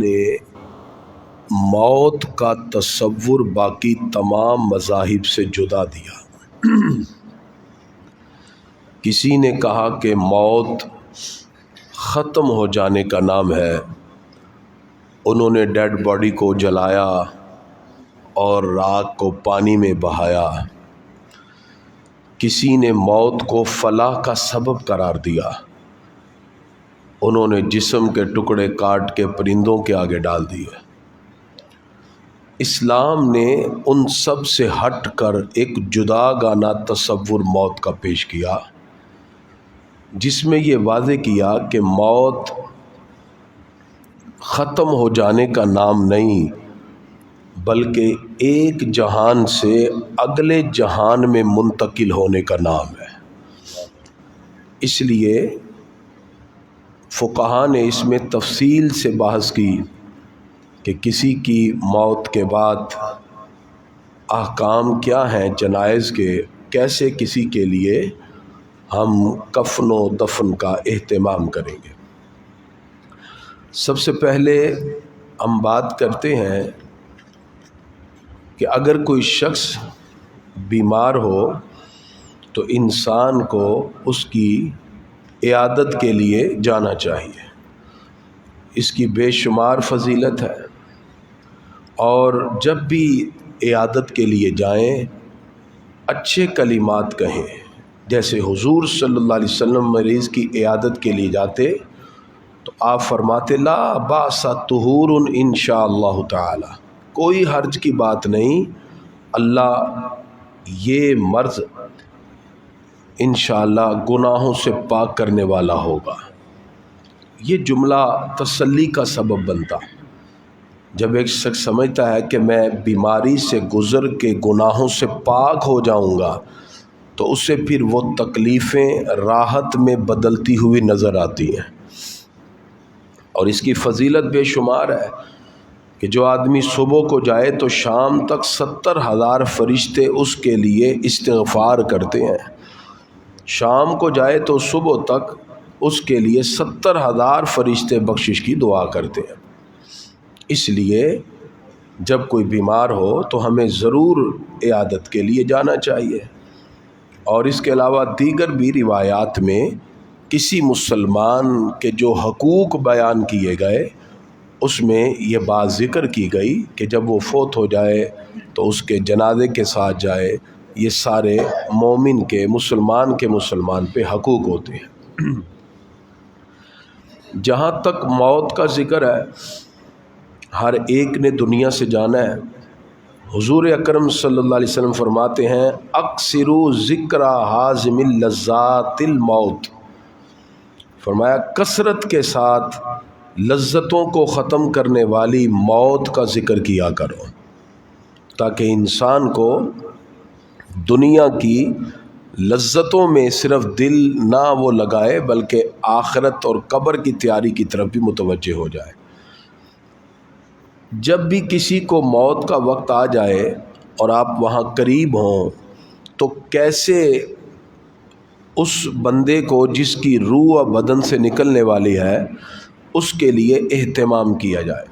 نے موت کا تصور باقی تمام مذاہب سے جدا دیا۔ کسی نے کہا کہ موت ختم ہو جانے کا نام ہے، انہوں نے ڈیڈ باڈی کو جلایا اور راکھ کو پانی میں بہایا۔ کسی نے موت کو فلاح کا سبب قرار دیا، انہوں نے جسم کے ٹکڑے کاٹ کے پرندوں کے آگے ڈال دیے۔ اسلام نے ان سب سے ہٹ کر ایک جداگانہ تصور موت کا پیش کیا، جس میں یہ واضح کیا کہ موت ختم ہو جانے کا نام نہیں، بلکہ ایک جہان سے اگلے جہان میں منتقل ہونے کا نام ہے۔ اس لیے فقہا نے اس میں تفصیل سے بحث کی کہ کسی کی موت کے بعد احکام کیا ہیں جنائز کے، کیسے کسی کے لیے ہم کفن و دفن کا اہتمام کریں گے۔ سب سے پہلے ہم بات کرتے ہیں کہ اگر کوئی شخص بیمار ہو تو انسان کو اس کی عیادت کے لیے جانا چاہیے۔ اس کی بے شمار فضیلت ہے، اور جب بھی عیادت کے لیے جائیں اچھے کلمات کہیں، جیسے حضور صلی اللہ علیہ وسلم مریض کی عیادت کے لیے جاتے تو آپ فرماتے لا باس طہور انشاء اللہ تعالی، کوئی حرج کی بات نہیں، اللہ یہ مرض انشاءاللہ گناہوں سے پاک کرنے والا ہوگا۔ یہ جملہ تسلی کا سبب بنتا۔ جب ایک شخص سمجھتا ہے کہ میں بیماری سے گزر کے گناہوں سے پاک ہو جاؤں گا تو اسے پھر وہ تکلیفیں راحت میں بدلتی ہوئی نظر آتی ہیں، اور اس کی فضیلت بے شمار ہے کہ جو آدمی صبح کو جائے تو شام تک 70,000 فرشتے اس کے لیے استغفار کرتے ہیں، شام کو جائے تو صبح تک اس کے لیے 70,000 فرشتے بخشش کی دعا کرتے ہیں۔ اس لیے جب کوئی بیمار ہو تو ہمیں ضرور عیادت کے لیے جانا چاہیے۔ اور اس کے علاوہ دیگر بھی روایات میں کسی مسلمان کے جو حقوق بیان کیے گئے اس میں یہ بات ذکر کی گئی کہ جب وہ فوت ہو جائے تو اس کے جنازے کے ساتھ جائے۔ یہ سارے مومن کے مسلمان پہ حقوق ہوتے ہیں۔ جہاں تک موت کا ذکر ہے، ہر ایک نے دنیا سے جانا ہے۔ حضور اکرم صلی اللہ علیہ وسلم فرماتے ہیں اکثروا ذکر حازم اللذات الموت، فرمایا کثرت کے ساتھ لذتوں کو ختم کرنے والی موت کا ذکر کیا کرو، تاکہ انسان کو دنیا کی لذتوں میں صرف دل نہ وہ لگائے بلکہ آخرت اور قبر کی تیاری کی طرف بھی متوجہ ہو جائے۔ جب بھی کسی کو موت کا وقت آ جائے اور آپ وہاں قریب ہوں تو کیسے اس بندے کو جس کی روح و بدن سے نکلنے والی ہے اس کے لیے اہتمام کیا جائے۔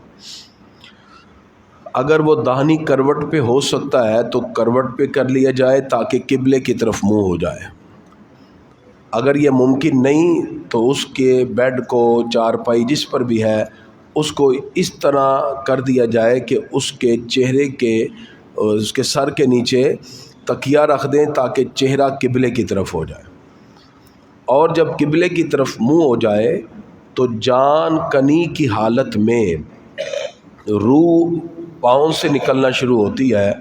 اگر وہ داہنی کروٹ پہ ہو سکتا ہے تو کروٹ پہ کر لیا جائے تاکہ قبلے کی طرف منہ ہو جائے۔ اگر یہ ممکن نہیں تو اس کے بیڈ کو، چارپائی جس پر بھی ہے، اس کو اس طرح کر دیا جائے کہ اس کے چہرے کے، اس کے سر کے نیچے تکیہ رکھ دیں تاکہ چہرہ قبلے کی طرف ہو جائے۔ اور جب قبلے کی طرف منہ ہو جائے تو جان کنی کی حالت میں روح پاؤں سے نکلنا شروع ہوتی ہے،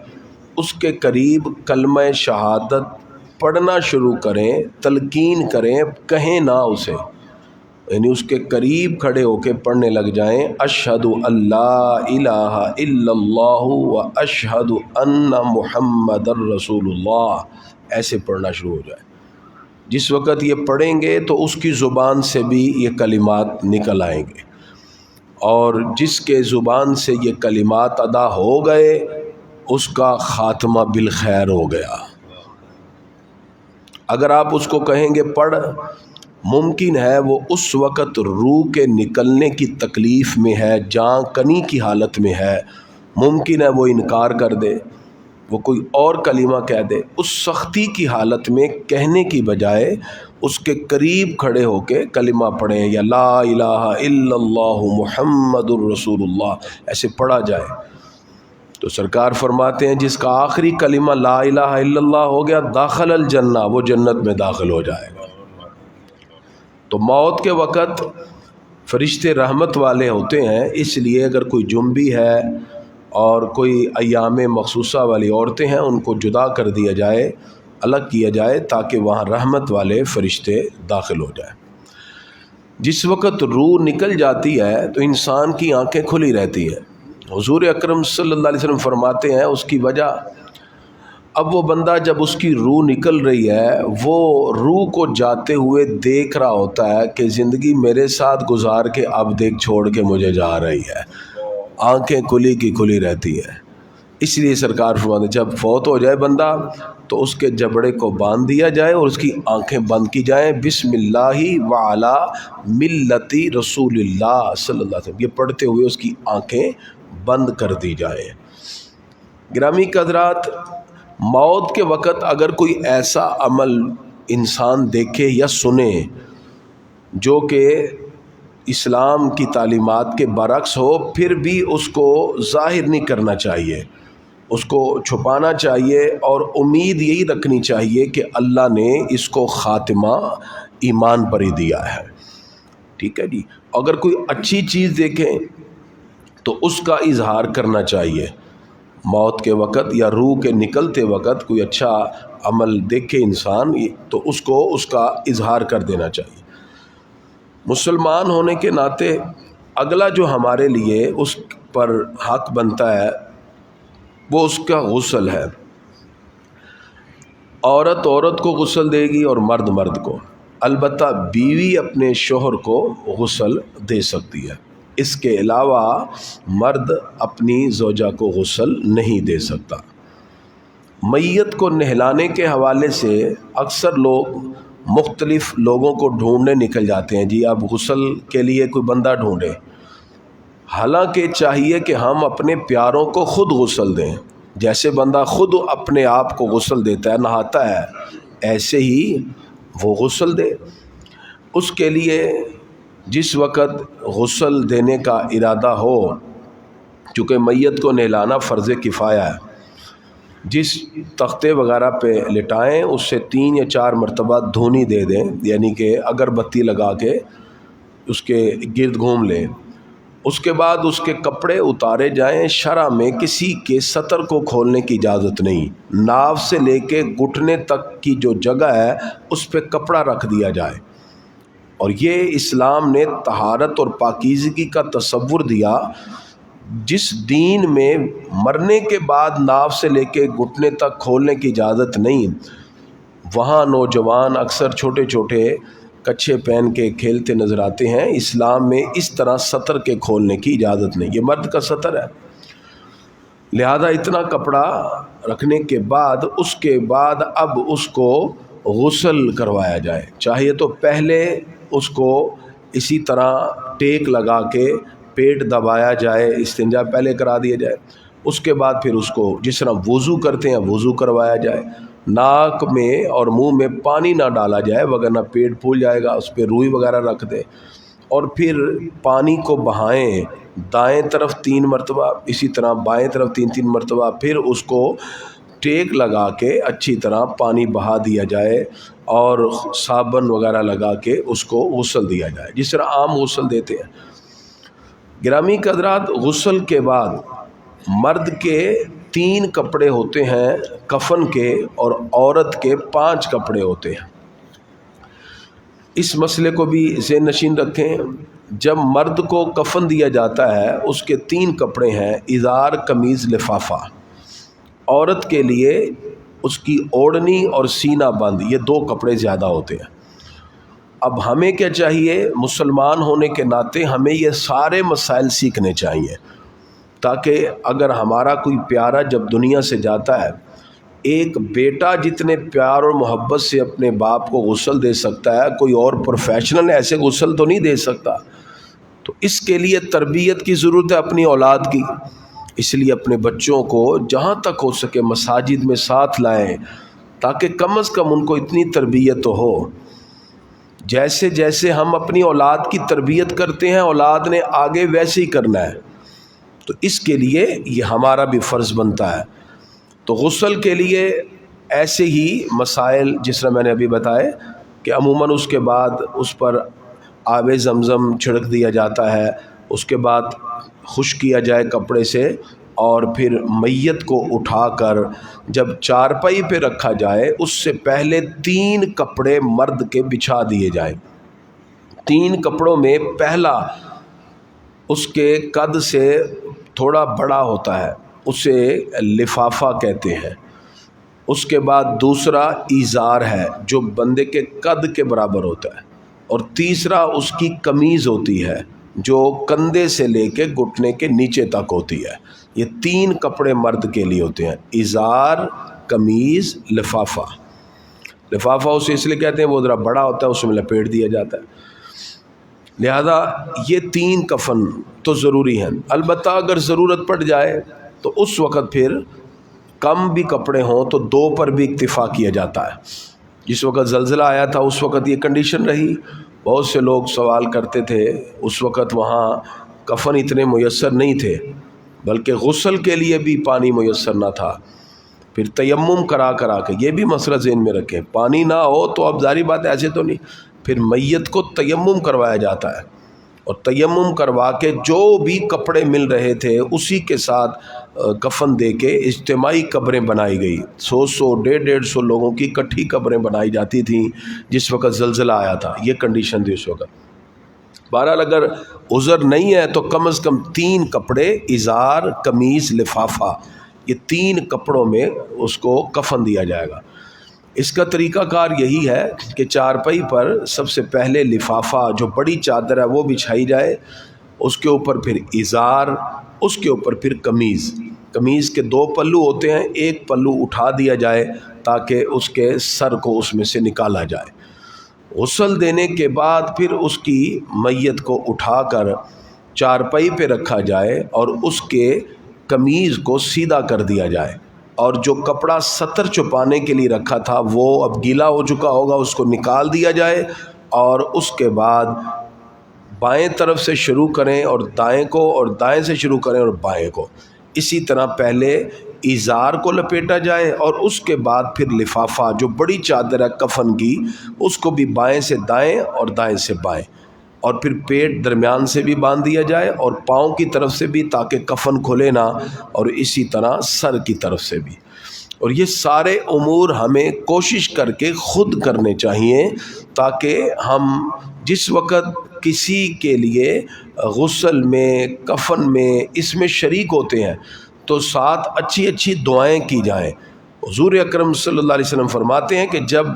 اس کے قریب کلمہ شہادت پڑھنا شروع کریں، تلقین کریں، کہیں نہ اسے، یعنی اس کے قریب کھڑے ہو کے پڑھنے لگ جائیں اشہد ان لا الہ الا اللہ و اشہد ان محمد رسول اللہ، ایسے پڑھنا شروع ہو جائے۔ جس وقت یہ پڑھیں گے تو اس کی زبان سے بھی یہ کلمات نکل آئیں گے، اور جس کے زبان سے یہ کلمات ادا ہو گئے اس کا خاتمہ بالخیر ہو گیا۔ اگر آپ اس کو کہیں گے پڑھ ممکن ہے وہ اس وقت روح کے نکلنے کی تکلیف میں ہے، جان کنی کی حالت میں ہے، ممکن ہے وہ انکار کر دے، وہ کوئی اور کلمہ کہہ دے، اس سختی کی حالت میں کہنے کی بجائے اس کے قریب کھڑے ہو کے کلمہ پڑھیں یا لا الہ الا اللہ محمد الرسول اللہ ایسے پڑھا جائے، تو سرکار فرماتے ہیں جس کا آخری کلمہ لا الہ الا اللہ ہو گیا داخل الجنہ، وہ جنت میں داخل ہو جائے گا۔ تو موت کے وقت فرشتے رحمت والے ہوتے ہیں، اس لیے اگر کوئی جنبی ہے اور کوئی ایام مخصوصہ والی عورتیں ہیں ان کو جدا کر دیا جائے، الگ کیا جائے تاکہ وہاں رحمت والے فرشتے داخل ہو جائیں۔ جس وقت روح نکل جاتی ہے تو انسان کی آنکھیں کھلی رہتی ہیں، حضور اکرم صلی اللہ علیہ وسلم فرماتے ہیں اس کی وجہ، اب وہ بندہ جب اس کی روح نکل رہی ہے وہ روح کو جاتے ہوئے دیکھ رہا ہوتا ہے کہ زندگی میرے ساتھ گزار کے اب دیکھ چھوڑ کے مجھے جا رہی ہے، آنکھیں کھلی کی کھلی رہتی ہیں۔ اس لیے سرکار فرماتے ہیں جب فوت ہو جائے بندہ تو اس کے جبڑے کو باندھ دیا جائے اور اس کی آنکھیں بند کی جائیں، بسم اللہ وعلی ملتی رسول اللہ صلی اللہ علیہ وسلم، یہ پڑھتے ہوئے اس کی آنکھیں بند کر دی جائیں۔ گرامی قدرات، موت کے وقت اگر کوئی ایسا عمل انسان دیکھے یا سنے جو کہ اسلام کی تعلیمات کے برعکس ہو، پھر بھی اس کو ظاہر نہیں کرنا چاہیے، اس کو چھپانا چاہیے اور امید یہی رکھنی چاہیے کہ اللہ نے اس کو خاتمہ ایمان پر ہی دیا ہے۔ ٹھیک ہے جی، اگر کوئی اچھی چیز دیکھیں تو اس کا اظہار کرنا چاہیے، موت کے وقت یا روح کے نکلتے وقت کوئی اچھا عمل دیکھے انسان تو اس کو اس کا اظہار کر دینا چاہیے۔ مسلمان ہونے کے ناطے اگلا جو ہمارے لیے اس پر حق بنتا ہے وہ اس کا غسل ہے۔ عورت عورت کو غسل دے گی اور مرد مرد کو، البتہ بیوی اپنے شوہر کو غسل دے سکتی ہے، اس کے علاوہ مرد اپنی زوجہ کو غسل نہیں دے سکتا۔ میت کو نہلانے کے حوالے سے اکثر لوگ مختلف لوگوں کو ڈھونڈنے نکل جاتے ہیں، جی اب غسل کے لیے کوئی بندہ ڈھونڈے، حالانکہ چاہیے کہ ہم اپنے پیاروں کو خود غسل دیں، جیسے بندہ خود اپنے آپ کو غسل دیتا ہے، نہاتا ہے، ایسے ہی وہ غسل دے۔ اس کے لیے جس وقت غسل دینے کا ارادہ ہو، چونکہ میت کو نہلانا فرض کفایہ ہے، جس تختے وغیرہ پہ لٹائیں اس سے 3 یا 4 مرتبہ دھونی دے دیں، یعنی کہ اگربتی لگا کے اس کے گرد گھوم لیں، اس کے بعد اس کے کپڑے اتارے جائیں۔ شرع میں کسی کے سطر کو کھولنے کی اجازت نہیں، ناف سے لے کے گھٹنے تک کی جو جگہ ہے اس پہ کپڑا رکھ دیا جائے، اور یہ اسلام نے طہارت اور پاکیزگی کا تصور دیا۔ جس دین میں مرنے کے بعد ناف سے لے کے گھٹنے تک کھولنے کی اجازت نہیں، وہاں نوجوان اکثر چھوٹے چھوٹے کچھے پہن کے کھیلتے نظر آتے ہیں۔ اسلام میں اس طرح سطر کے کھولنے کی اجازت نہیں، یہ مرد کا سطر ہے، لہذا اتنا کپڑا رکھنے کے بعد اس کے بعد اب اس کو غسل کروایا جائے، چاہیے تو پہلے اس کو اسی طرح ٹیک لگا کے پیٹ دبایا جائے، استنجا پہلے کرا دیا جائے، اس کے بعد پھر اس کو جس طرح وضو کرتے ہیں وضو کروایا جائے، ناک میں اور منہ میں پانی نہ ڈالا جائے ورنہ پیٹ پھول جائے گا، اس پہ روئی وغیرہ رکھ دیں، اور پھر پانی کو بہائیں دائیں طرف 3 مرتبہ، اسی طرح بائیں طرف 3 مرتبہ، پھر اس کو ٹیک لگا کے اچھی طرح پانی بہا دیا جائے اور صابن وغیرہ لگا کے اس کو غسل دیا جائے، جس طرح عام غسل دیتے ہیں۔ گرامی قدرات، غسل کے بعد مرد کے 3 کپڑے ہوتے ہیں کفن کے اور عورت کے 5 کپڑے ہوتے ہیں۔ اس مسئلے کو بھی ذہن نشین رکھیں، جب مرد کو کفن دیا جاتا ہے اس کے 3 کپڑے ہیں، ازار، قمیض، لفافہ۔ عورت کے لیے اس کی اوڑھنی اور سینہ بند، یہ 2 کپڑے زیادہ ہوتے ہیں۔ اب ہمیں کیا چاہیے، مسلمان ہونے کے ناطے ہمیں یہ سارے مسائل سیکھنے چاہیے، تاکہ اگر ہمارا کوئی پیارا جب دنیا سے جاتا ہے ایک بیٹا جتنے پیار اور محبت سے اپنے باپ کو غسل دے سکتا ہے، کوئی اور پروفیشنل ایسے غسل تو نہیں دے سکتا. تو اس کے لیے تربیت کی ضرورت ہے اپنی اولاد کی. اس لیے اپنے بچوں کو جہاں تک ہو سکے مساجد میں ساتھ لائیں، تاکہ کم از کم ان کو اتنی تربیت تو ہو. جیسے جیسے ہم اپنی اولاد کی تربیت کرتے ہیں، اولاد نے آگے ویسے ہی کرنا ہے. تو اس کے لیے یہ ہمارا بھی فرض بنتا ہے. تو غسل کے لیے ایسے ہی مسائل جس طرح میں نے ابھی بتائے کہ عموماً اس کے بعد اس پر آب زمزم چھڑک دیا جاتا ہے، اس کے بعد خشک کیا جائے کپڑے سے، اور پھر میت کو اٹھا کر جب چارپائی پہ رکھا جائے اس سے پہلے 3 کپڑے مرد کے بچھا دیے جائیں. 3 کپڑوں میں پہلا اس کے قد سے تھوڑا بڑا ہوتا ہے، اسے لفافہ کہتے ہیں. اس کے بعد دوسرا ایزار ہے جو بندے کے قد کے برابر ہوتا ہے، اور تیسرا اس کی قمیض ہوتی ہے جو کندھے سے لے کے گھٹنے کے نیچے تک ہوتی ہے. یہ 3 کپڑے مرد کے لیے ہوتے ہیں: ایزار، قمیض، لفافہ. لفافہ اسے اس لیے کہتے ہیں وہ ذرا بڑا ہوتا ہے، اس میں لپیٹ دیا جاتا ہے. لہذا یہ 3 کفن تو ضروری ہیں. البتہ اگر ضرورت پڑ جائے تو اس وقت پھر کم بھی کپڑے ہوں تو 2 پر بھی اکتفا کیا جاتا ہے. جس وقت زلزلہ آیا تھا اس وقت یہ کنڈیشن رہی. بہت سے لوگ سوال کرتے تھے، اس وقت وہاں کفن اتنے میسر نہیں تھے، بلکہ غسل کے لیے بھی پانی میسر نہ تھا. پھر تیمم کرا کے یہ بھی مسئلہ ذہن میں رکھیں، پانی نہ ہو تو اب ظاہری بات ہے ایسے تو نہیں، پھر میت کو تیمم کروایا جاتا ہے، اور تیمم کروا کے جو بھی کپڑے مل رہے تھے اسی کے ساتھ کفن دے کے اجتماعی قبریں بنائی گئی. 100 150 لوگوں کی اکٹھی قبریں بنائی جاتی تھیں جس وقت زلزلہ آیا تھا. یہ کنڈیشن تھی اس وقت. بہرحال اگر عذر نہیں ہے تو کم از کم 3 کپڑے، ازار، قمیض، لفافہ، یہ 3 کپڑوں میں اس کو کفن دیا جائے گا. اس کا طریقہ کار یہی ہے کہ چارپائی پر سب سے پہلے لفافہ جو بڑی چادر ہے وہ بچھائی جائے، اس کے اوپر پھر ازار، اس کے اوپر پھر قمیض. قمیض کے 2 پلو ہوتے ہیں، ایک پلو اٹھا دیا جائے تاکہ اس کے سر کو اس میں سے نکالا جائے. غسل دینے کے بعد پھر اس کی میت کو اٹھا کر چارپائی پہ رکھا جائے اور اس کے قمیض کو سیدھا کر دیا جائے، اور جو کپڑا ستر چھپانے کے لیے رکھا تھا وہ اب گیلا ہو چکا ہوگا، اس کو نکال دیا جائے، اور اس کے بعد بائیں طرف سے شروع کریں اور دائیں کو، اور دائیں سے شروع کریں اور بائیں کو. اسی طرح پہلے ایزار کو لپیٹا جائے اور اس کے بعد پھر لفافہ جو بڑی چادر ہے کفن کی اس کو بھی بائیں سے دائیں اور دائیں سے بائیں، اور پھر پیٹ درمیان سے بھی باندھ دیا جائے اور پاؤں کی طرف سے بھی تاکہ کفن کھلے نہ، اور اسی طرح سر کی طرف سے بھی. اور یہ سارے امور ہمیں کوشش کر کے خود کرنے چاہیے تاکہ ہم جس وقت کسی کے لیے غسل میں، کفن میں، اس میں شریک ہوتے ہیں تو ساتھ اچھی اچھی دعائیں کی جائیں. حضور اکرم صلی اللہ علیہ وسلم فرماتے ہیں کہ جب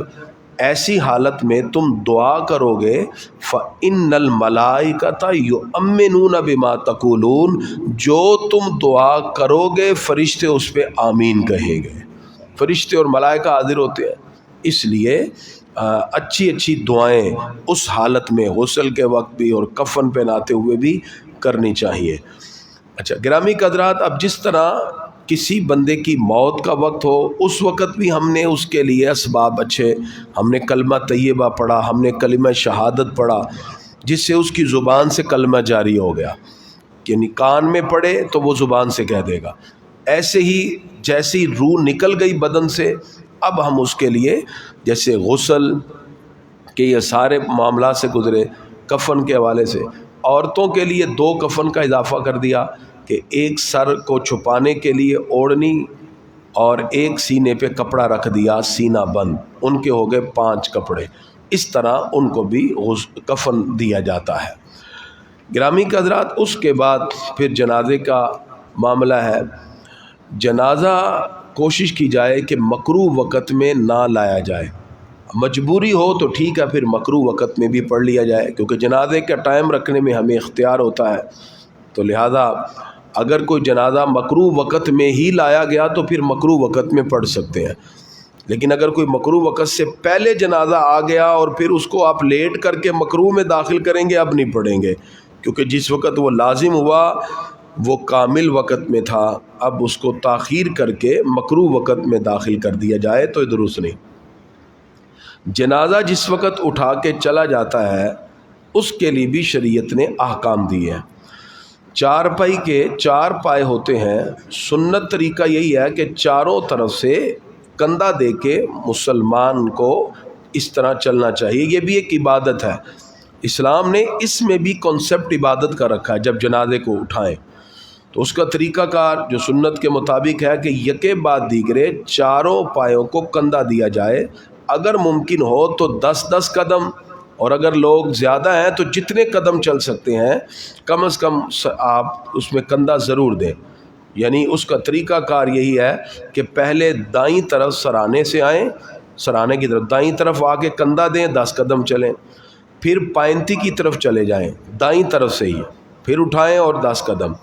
ایسی حالت میں تم دعا کرو گے فَإِنَّ الْمَلَائِكَةَ يُؤْمِنُونَ بِمَا تَقُولُونَ، جو تم دعا کرو گے فرشتے اس پہ آمین کہیں گے. فرشتے اور ملائکہ حاضر ہوتے ہیں، اس لیے اچھی اچھی دعائیں اس حالت میں غسل کے وقت بھی اور کفن پہناتے ہوئے بھی کرنی چاہیے. اچھا گرامی قدرات، اب جس طرح کسی بندے کی موت کا وقت ہو اس وقت بھی ہم نے اس کے لیے اسباب اچھے، ہم نے کلمہ طیبہ پڑھا، ہم نے کلمہ شہادت پڑھا جس سے اس کی زبان سے کلمہ جاری ہو گیا، یعنی کان میں پڑھے تو وہ زبان سے کہہ دے گا. ایسے ہی جیسی روح نکل گئی بدن سے، اب ہم اس کے لیے جیسے غسل کے یہ سارے معاملات سے گزرے، کفن کے حوالے سے عورتوں کے لیے 2 کفن کا اضافہ کر دیا کہ ایک سر کو چھپانے کے لیے اوڑھنی اور ایک سینے پہ کپڑا رکھ دیا سینہ بند، ان کے ہو گئے 5 کپڑے. اس طرح ان کو بھی کفن دیا جاتا ہے. گرامی کے حضرات، اس کے بعد پھر جنازے کا معاملہ ہے. جنازہ کوشش کی جائے کہ مکروہ وقت میں نہ لایا جائے. مجبوری ہو تو ٹھیک ہے، پھر مکروہ وقت میں بھی پڑھ لیا جائے، کیونکہ جنازے کا ٹائم رکھنے میں ہمیں اختیار ہوتا ہے. تو لہذا اگر کوئی جنازہ مکروہ وقت میں ہی لایا گیا تو پھر مکروہ وقت میں پڑھ سکتے ہیں، لیکن اگر کوئی مکروہ وقت سے پہلے جنازہ آ گیا اور پھر اس کو آپ لیٹ کر کے مکروہ میں داخل کریں گے، اب نہیں پڑھیں گے، کیونکہ جس وقت وہ لازم ہوا وہ کامل وقت میں تھا، اب اس کو تاخیر کر کے مکروہ وقت میں داخل کر دیا جائے تو یہ درست نہیں۔ جنازہ جس وقت اٹھا کے چلا جاتا ہے اس کے لیے بھی شریعت نے احکام دیے ہیں۔ چارپائی کے 4 پائے ہوتے ہیں، سنت طریقہ یہی ہے کہ چاروں طرف سے کندھا دے کے مسلمان کو اس طرح چلنا چاہیے، یہ بھی ایک عبادت ہے۔ اسلام نے اس میں بھی کنسپٹ عبادت کا رکھا ہے۔ جب جنازے کو اٹھائیں تو اس کا طریقہ کار جو سنت کے مطابق ہے کہ یکے بعد دیگرے چاروں پایوں کو کندھا دیا جائے، اگر ممکن ہو تو 10 قدم، اور اگر لوگ زیادہ ہیں تو جتنے قدم چل سکتے ہیں کم از کم آپ اس میں کندھا ضرور دیں۔ یعنی اس کا طریقہ کار یہی ہے کہ پہلے دائیں طرف سرانے سے آئیں، سرانے کی طرف دائیں طرف آ کے کندھا دیں، 10 قدم چلیں، پھر پائنتی کی طرف چلے جائیں دائیں طرف سے ہی، پھر اٹھائیں اور 10 قدم،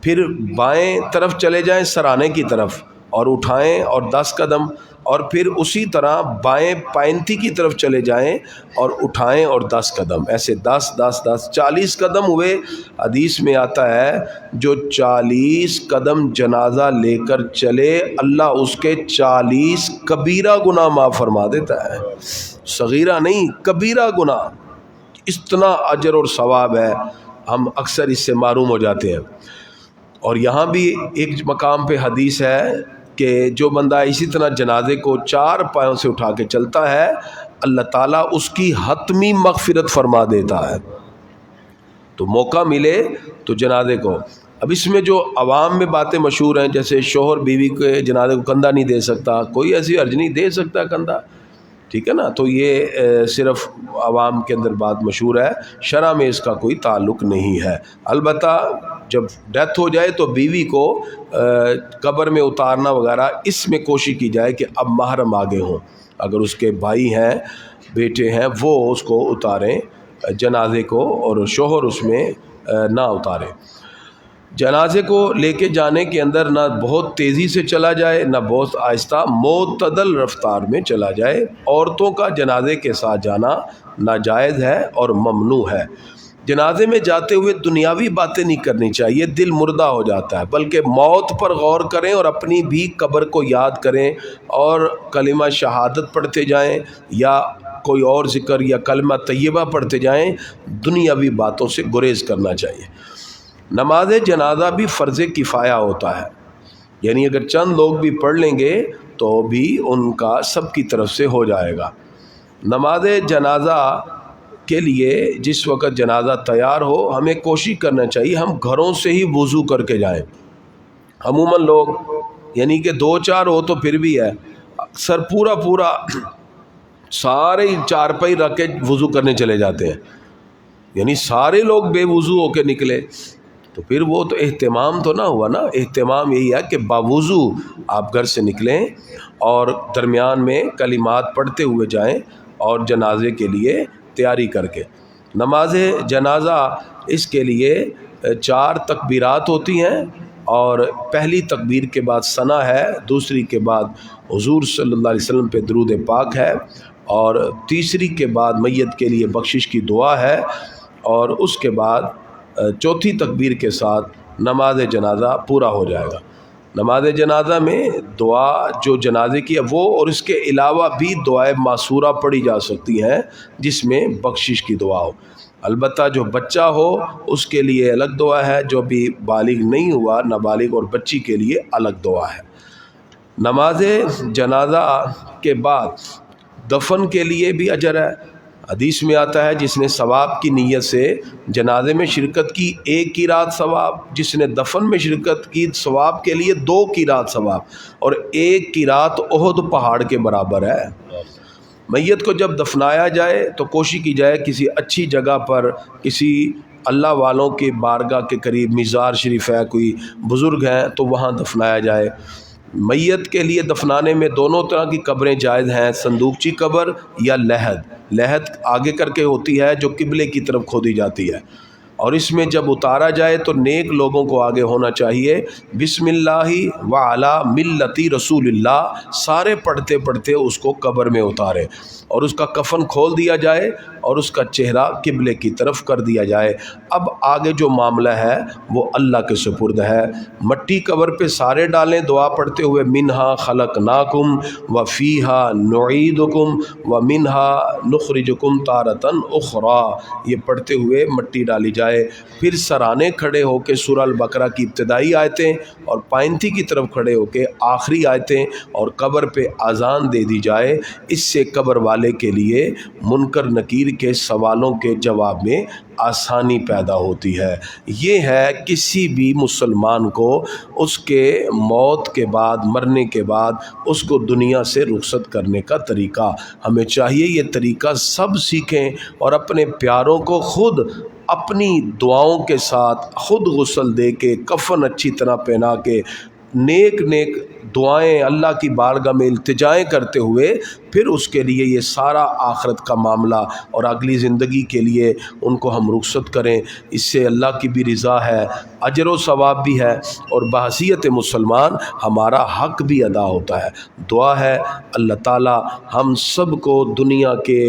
پھر بائیں طرف چلے جائیں سرانے کی طرف اور اٹھائیں اور 10 قدم، اور پھر اسی طرح بائیں پائنتی کی طرف چلے جائیں اور اٹھائیں اور 10 قدم، ایسے 10 10 10 40 قدم ہوئے۔ حدیث میں آتا ہے جو 40 قدم جنازہ لے کر چلے اللہ اس کے 40 کبیرہ گناہ معاف فرما دیتا ہے، صغیرہ نہیں کبیرہ گناہ، اتنا اجر اور ثواب ہے، ہم اکثر اس سے معروم ہو جاتے ہیں۔ اور یہاں بھی ایک مقام پہ حدیث ہے کہ جو بندہ اسی طرح جنازے کو 4 پایوں سے اٹھا کے چلتا ہے اللہ تعالیٰ اس کی حتمی مغفرت فرما دیتا ہے۔ تو موقع ملے تو جنازے کو، اب اس میں جو عوام میں باتیں مشہور ہیں جیسے شوہر بیوی کے جنازے کو کندھا نہیں دے سکتا، کوئی ایسی حرج نہیں، دے سکتا کندھا، ٹھیک ہے نا، تو یہ صرف عوام کے اندر بات مشہور ہے، شرع میں اس کا کوئی تعلق نہیں ہے۔ البتہ جب ڈیتھ ہو جائے تو بیوی کو قبر میں اتارنا وغیرہ اس میں کوشش کی جائے کہ اب محرم آگے ہوں، اگر اس کے بھائی ہیں بیٹے ہیں وہ اس کو اتاریں جنازے کو، اور شوہر اس میں نہ اتارے۔ جنازے کو لے کے جانے کے اندر نہ بہت تیزی سے چلا جائے نہ بہت آہستہ، معتدل رفتار میں چلا جائے۔ عورتوں کا جنازے کے ساتھ جانا ناجائز ہے اور ممنوع ہے۔ جنازے میں جاتے ہوئے دنیاوی باتیں نہیں کرنی چاہیے، دل مردہ ہو جاتا ہے، بلکہ موت پر غور کریں اور اپنی بھی قبر کو یاد کریں اور کلمہ شہادت پڑھتے جائیں یا کوئی اور ذکر یا کلمہ طیبہ پڑھتے جائیں، دنیاوی باتوں سے گریز کرنا چاہیے۔ نماز جنازہ بھی فرض کفایہ ہوتا ہے، یعنی اگر چند لوگ بھی پڑھ لیں گے تو بھی ان کا سب کی طرف سے ہو جائے گا۔ نماز جنازہ کے لیے جس وقت جنازہ تیار ہو ہمیں کوشش کرنا چاہیے ہم گھروں سے ہی وضو کر کے جائیں۔ عموماً لوگ یعنی کہ 2-4 ہو تو پھر بھی ہے، اکثر پورا سارے 4 پائی رکھ کے وضو کرنے چلے جاتے ہیں، یعنی سارے لوگ بے وضو ہو کے نکلے تو پھر وہ تو اہتمام تو نہ ہوا نا۔ اہتمام یہی ہے کہ باوضو آپ گھر سے نکلیں اور درمیان میں کلمات پڑھتے ہوئے جائیں اور جنازے کے لیے تیاری کر کے۔ نماز جنازہ اس کے لیے 4 تکبیرات ہوتی ہیں، اور پہلی تکبیر کے بعد ثنا ہے، دوسری کے بعد حضور صلی اللہ علیہ وسلم پہ درود پاک ہے، اور تیسری کے بعد میت کے لیے بخشش کی دعا ہے، اور اس کے بعد چوتھی تکبیر کے ساتھ نماز جنازہ پورا ہو جائے گا۔ نماز جنازہ میں دعا جو جنازے کی ہے وہ، اور اس کے علاوہ بھی دعائیں معصورہ پڑھی جا سکتی ہیں جس میں بخشش کی دعا ہو۔ البتہ جو بچہ ہو اس کے لیے الگ دعا ہے، جو بھی بالغ نہیں ہوا نابالغ اور بچی کے لیے الگ دعا ہے۔ نماز جنازہ کے بعد دفن کے لیے بھی اجر ہے۔ حدیث میں آتا ہے جس نے ثواب کی نیت سے جنازے میں شرکت کی 1 قیراط ثواب، جس نے دفن میں شرکت کی ثواب کے لیے 2 قیراط ثواب، اور 1 قیراط احد پہاڑ کے برابر ہے۔ میت کو جب دفنایا جائے تو کوشش کی جائے کسی اچھی جگہ پر، کسی اللہ والوں کے بارگاہ کے قریب، مزار شریف ہے، کوئی بزرگ ہیں تو وہاں دفنایا جائے۔ میت کے لیے دفنانے میں دونوں طرح کی قبریں جائز ہیں، صندوقچی قبر یا لحد۔ لحد آگے کر کے ہوتی ہے جو قبلے کی طرف کھودی جاتی ہے، اور اس میں جب اتارا جائے تو نیک لوگوں کو آگے ہونا چاہیے، بسم اللہ وعلی ملتی رسول اللہ سارے پڑھتے پڑھتے اس کو قبر میں اتارے، اور اس کا کفن کھول دیا جائے اور اس کا چہرہ قبلے کی طرف کر دیا جائے۔ اب آگے جو معاملہ ہے وہ اللہ کے سپرد ہے۔ مٹی قبر پہ سارے ڈالیں دعا پڑھتے ہوئے، منہا خلقناکم وفیہا نعیدکم ومنہا نخرجکم تارۃ اخری، یہ پڑھتے ہوئے مٹی ڈالی جائے۔ پھر سرانے کھڑے ہو کے سورہ البقرہ کی ابتدائی آیتیں اور پائنتی کی طرف کھڑے ہو کے آخری آیتیں اور قبر پہ اذان دے دی جائے۔ اس سے قبر والے کے لیے منکر نکیر کے سوالوں کے جواب میں آسانی پیدا ہوتی ہے۔ یہ ہے کسی بھی مسلمان کو اس کے موت کے بعد، مرنے کے بعد اس کو دنیا سے رخصت کرنے کا طریقہ۔ ہمیں چاہیے یہ طریقہ سب سیکھیں اور اپنے پیاروں کو خود اپنی دعاؤں کے ساتھ خود غسل دے کے، کفن اچھی طرح پہنا کے، نیک نیک دعائیں اللہ کی بارگاہ میں التجائیں کرتے ہوئے پھر اس کے لیے یہ سارا آخرت کا معاملہ اور اگلی زندگی کے لیے ان کو ہم رخصت کریں۔ اس سے اللہ کی بھی رضا ہے، اجر و ثواب بھی ہے، اور بحیثیت مسلمان ہمارا حق بھی ادا ہوتا ہے۔ دعا ہے اللہ تعالی ہم سب کو دنیا کے